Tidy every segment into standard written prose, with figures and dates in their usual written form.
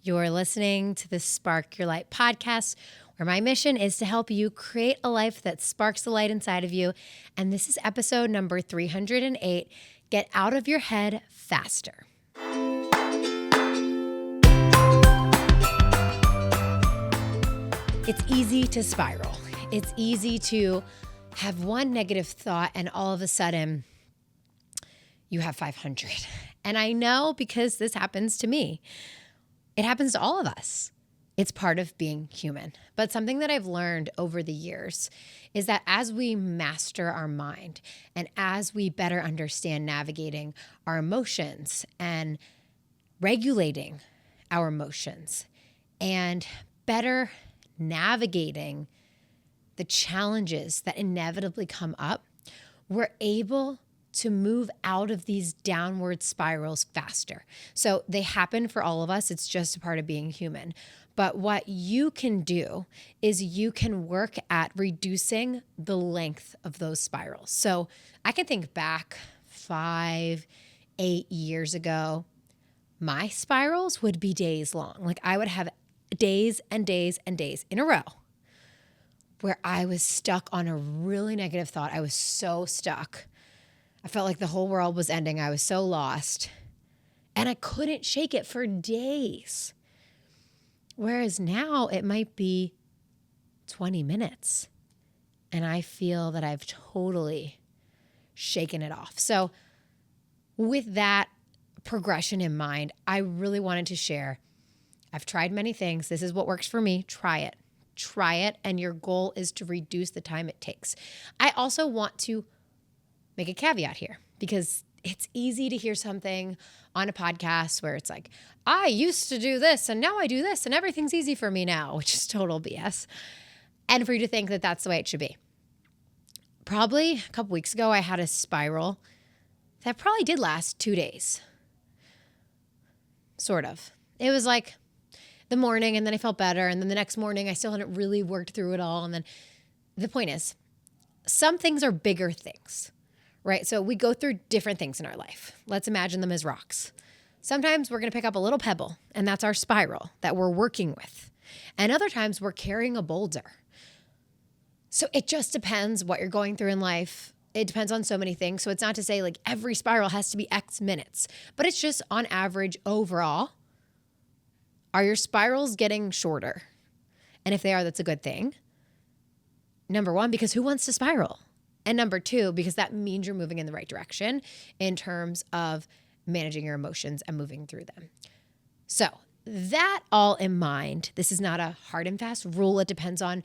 You're listening to the Spark Your Light podcast, where my mission is to help you create a life that sparks the light inside of you. And this is episode number 308, Get Out of Your Head Faster. It's easy to spiral. It's easy to have one negative thought and all of a sudden you have 500. And I know because this happens to me. It happens to all of us. It's part of being human. But something that I've learned over the years is that as we master our mind and as we better understand navigating our emotions and regulating our emotions and better navigating the challenges that inevitably come up, we're able to move out of these downward spirals faster. So they happen for all of us. It's just a part of being human. But what you can do is you can work at reducing the length of those spirals. So I can think back 5, 8 years ago, my spirals would be days long. Like I would have days and days and days in a row where I was stuck on a really negative thought. I was so stuck. I felt like the whole world was ending. I was so lost. And I couldn't shake it for days. Whereas now it might be 20 minutes. And I feel that I've totally shaken it off. So with that progression in mind, I really wanted to share. I've tried many things. This is what works for me. Try it. Try it. And your goal is to reduce the time it takes. I also want to make a caveat here because it's easy to hear something on a podcast where it's like, I used to do this and now I do this and everything's easy for me now, which is total BS. And for you to think that that's the way it should be. Probably a couple weeks ago, I had a spiral that probably did last 2 days. Sort of. It was like the morning and then I felt better. And then the next morning, I still hadn't really worked through it all. And then the point is, some things are bigger things. Right? So we go through different things in our life. Let's imagine them as rocks. Sometimes we're going to pick up a little pebble, and that's our spiral that we're working with. And other times we're carrying a boulder. So it just depends what you're going through in life. It depends on so many things. So it's not to say like every spiral has to be X minutes, but it's just on average overall, are your spirals getting shorter? And if they are, that's a good thing. Number one, because who wants to spiral? And number two, because that means you're moving in the right direction in terms of managing your emotions and moving through them. So that all in mind, this is not a hard and fast rule. It depends on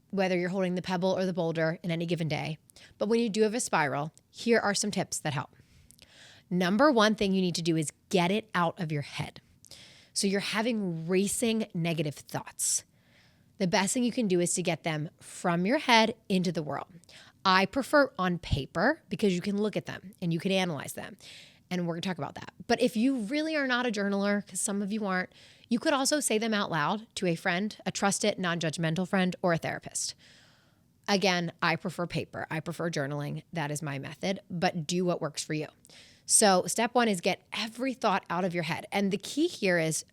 whether you're holding the pebble or the boulder in any given day. But when you do have a spiral, here are some tips that help. Number one thing you need to do is get it out of your head. So you're having racing negative thoughts. The best thing you can do is to get them from your head into the world. I prefer on paper because you can look at them and you can analyze them. And we're going to talk about that. But if you really are not a journaler, because some of you aren't, you could also say them out loud to a friend, a trusted, non-judgmental friend, or a therapist. Again, I prefer paper. I prefer journaling. That is my method, but do what works for you. So step one is get every thought out of your head. And the key here is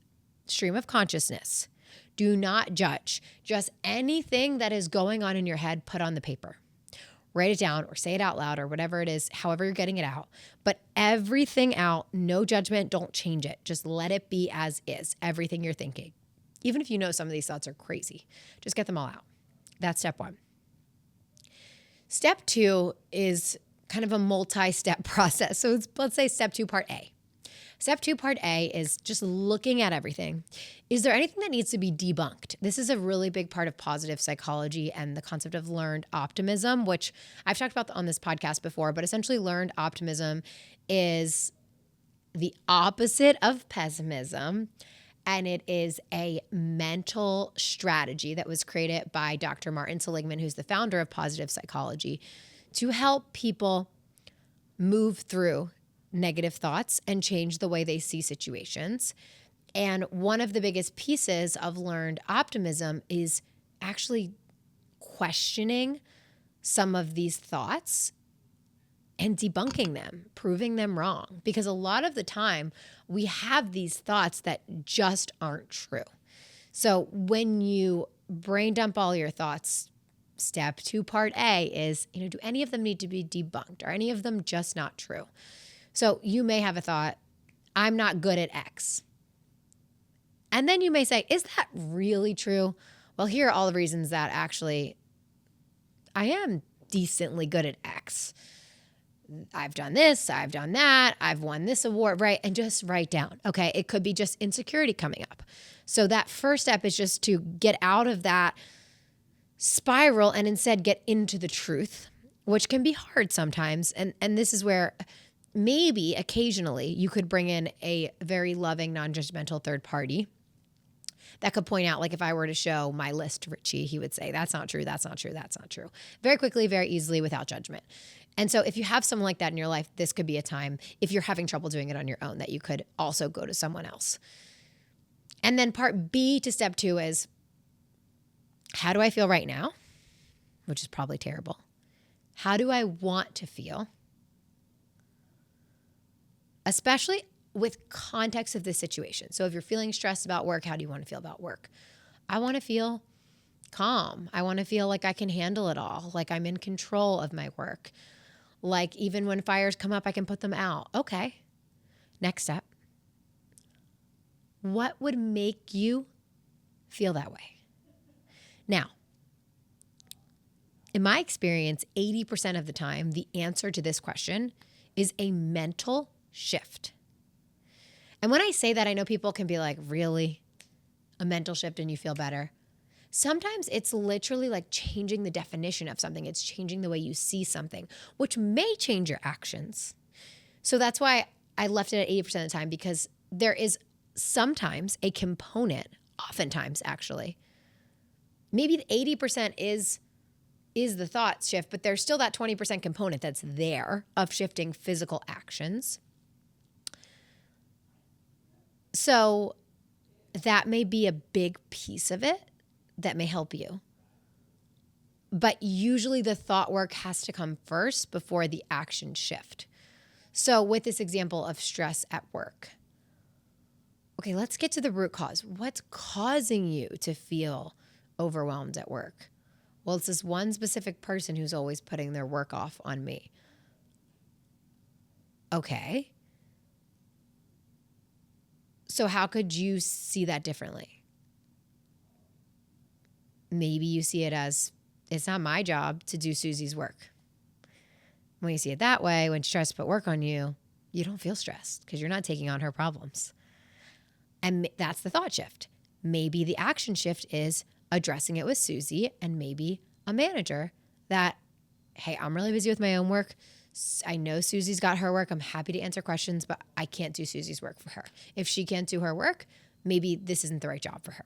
stream of consciousness. Do not judge. Just anything that is going on in your head, put on the paper. Write it down or say it out loud or whatever it is, however you're getting it out. But everything out, no judgment, don't change it. Just let it be as is, everything you're thinking. Even if you know some of these thoughts are crazy, just get them all out. That's step one. Step two is kind of a multi-step process. So let's say step two, part A. Step two, part A is just looking at everything. Is there anything that needs to be debunked? This is a really big part of positive psychology and the concept of learned optimism, which I've talked about on this podcast before, but essentially learned optimism is the opposite of pessimism. And it is a mental strategy that was created by Dr. Martin Seligman, who's the founder of positive psychology, to help people move through negative thoughts and change the way they see situations. And one of the biggest pieces of learned optimism is actually questioning some of these thoughts and debunking them, proving them wrong. Because a lot of the time we have these thoughts that just aren't true. So when you brain dump all your thoughts, step 2, part A is, do any of them need to be debunked? Are any of them just not true? So you may have a thought, I'm not good at X. And then you may say, is that really true? Well, here are all the reasons that actually I am decently good at X. I've done this, I've done that, I've won this award, right? And just write down, okay? It could be just insecurity coming up. So that first step is just to get out of that spiral and instead get into the truth, which can be hard sometimes. And this is where maybe occasionally you could bring in a very loving, non-judgmental third party that could point out, like if I were to show my list to Richie, he would say, that's not true, that's not true, that's not true. Very quickly, very easily, without judgment. And so if you have someone like that in your life, this could be a time, if you're having trouble doing it on your own, that you could also go to someone else. And then part B to step 2 is, how do I feel right now? Which is probably terrible. How do I want to feel? Especially with context of this situation. So if you're feeling stressed about work, how do you want to feel about work? I want to feel calm. I want to feel like I can handle it all, like I'm in control of my work. Like even when fires come up, I can put them out. Okay. Next step. What would make you feel that way? Now, in my experience, 80% of the time, the answer to this question is a mental shift. And when I say that, I know people can be like, really? A mental shift and you feel better? Sometimes it's literally like changing the definition of something. It's changing the way you see something, which may change your actions. So that's why I left it at 80% of the time, because there is sometimes a component, oftentimes actually, maybe the 80% is the thought shift, but there's still that 20% component that's there of shifting physical actions. So that may be a big piece of it that may help you. But usually the thought work has to come first before the action shift. So with this example of stress at work, okay, let's get to the root cause. What's causing you to feel overwhelmed at work? Well, it's this one specific person who's always putting their work off on me. Okay. So how could you see that differently? Maybe you see it as, it's not my job to do Susie's work. When you see it that way, when stress put work on you, you don't feel stressed because you're not taking on her problems. And that's the thought shift. Maybe the action shift is addressing it with Susie and maybe a manager that, hey, I'm really busy with my own work. I know Susie's got her work. I'm happy to answer questions, but I can't do Susie's work for her. If she can't do her work, maybe this isn't the right job for her.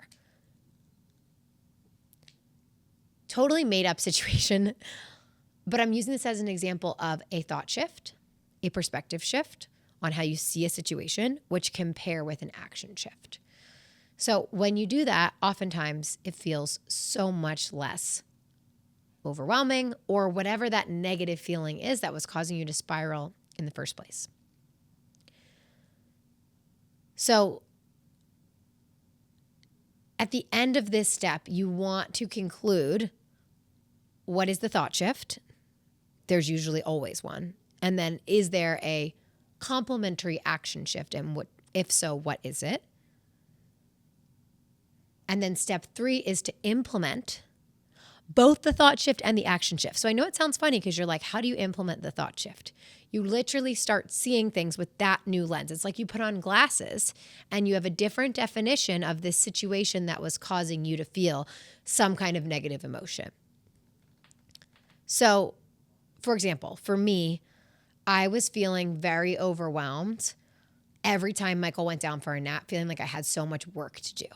Totally made up situation, but I'm using this as an example of a thought shift, a perspective shift on how you see a situation, which can pair with an action shift. So when you do that, oftentimes it feels so much less overwhelming, or whatever that negative feeling is that was causing you to spiral in the first place. So at the end of this step, you want to conclude, what is the thought shift? There's usually always one. And then is there a complementary action shift? And what, if so, what is it? And then step 3 is to implement both the thought shift and the action shift. So I know it sounds funny because you're like, how do you implement the thought shift? You literally start seeing things with that new lens. It's like you put on glasses and you have a different definition of this situation that was causing you to feel some kind of negative emotion. So, for example, for me, I was feeling very overwhelmed every time Michael went down for a nap, feeling like I had so much work to do.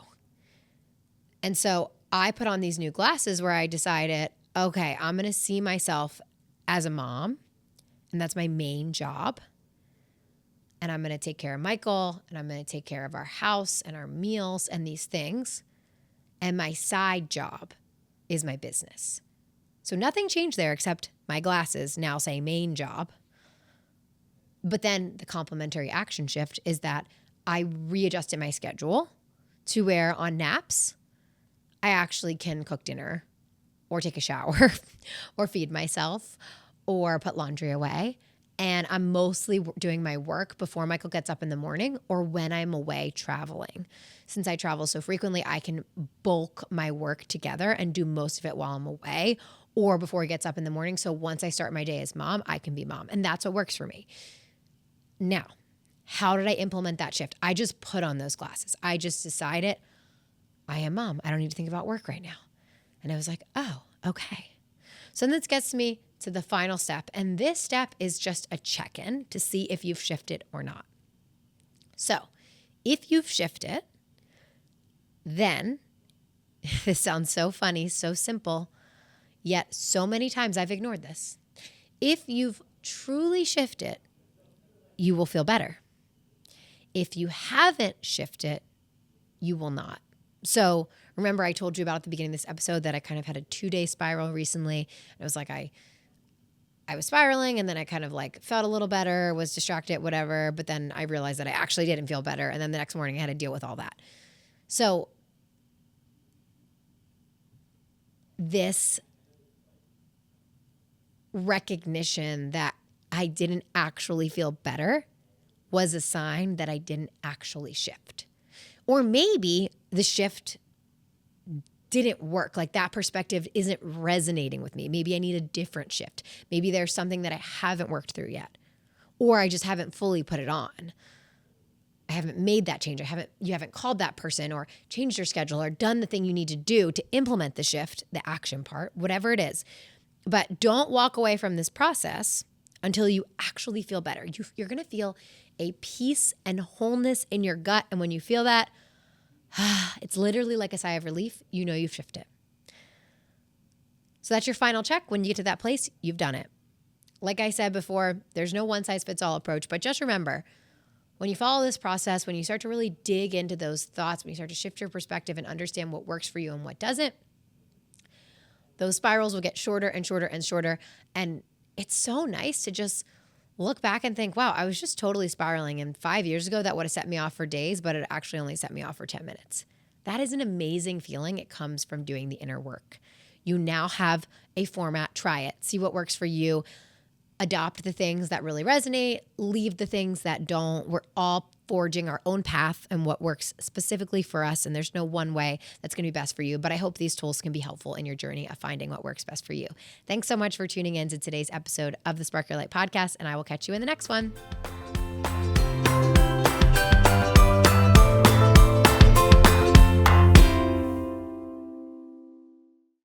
And so I put on these new glasses where I decided, okay, I'm going to see myself as a mom, and that's my main job. And I'm going to take care of Michael, and I'm going to take care of our house and our meals and these things. And my side job is my business. So nothing changed there except my glasses now say main job. But then the complementary action shift is that I readjusted my schedule to where on naps, I actually can cook dinner or take a shower or feed myself or put laundry away. And I'm mostly doing my work before Michael gets up in the morning or when I'm away traveling. Since I travel so frequently, I can bulk my work together and do most of it while I'm away or before he gets up in the morning. So once I start my day as mom, I can be mom. And that's what works for me. Now, how did I implement that shift? I just put on those glasses. I just decided I am mom. I don't need to think about work right now. And I was like, oh, okay. So then this gets me to the final step. And this step is just a check-in to see if you've shifted or not. So if you've shifted, then this sounds so funny, so simple, yet so many times I've ignored this. If you've truly shifted, you will feel better. If you haven't shifted, you will not. So remember I told you about at the beginning of this episode that I kind of had a 2-day spiral recently. It was like I was spiraling and then I kind of like felt a little better, was distracted, whatever. But then I realized that I actually didn't feel better. And then the next morning I had to deal with all that. So this recognition that I didn't actually feel better was a sign that I didn't actually shift. Or maybe the shift didn't work. Like that perspective isn't resonating with me. Maybe I need a different shift. Maybe there's something that I haven't worked through yet. Or I just haven't fully put it on. I haven't made that change. You haven't called that person or changed your schedule or done the thing you need to do to implement the shift, the action part, whatever it is. But don't walk away from this process until you actually feel better. You're going to feel a peace and wholeness in your gut. And when you feel that, it's literally like a sigh of relief. You know you've shifted. So that's your final check. When you get to that place, you've done it. Like I said before, there's no one-size-fits-all approach. But just remember, when you follow this process, when you start to really dig into those thoughts, when you start to shift your perspective and understand what works for you and what doesn't, those spirals will get shorter and shorter and shorter. And it's so nice to just look back and think, wow, I was just totally spiraling. And 5 years ago, that would have set me off for days, but it actually only set me off for 10 minutes. That is an amazing feeling. It comes from doing the inner work. You now have a format. Try it. See what works for you. Adopt the things that really resonate. Leave the things that don't. We're all forging our own path and what works specifically for us. And there's no one way that's going to be best for you. But I hope these tools can be helpful in your journey of finding what works best for you. Thanks so much for tuning in to today's episode of the Spark Your Light podcast. And I will catch you in the next one.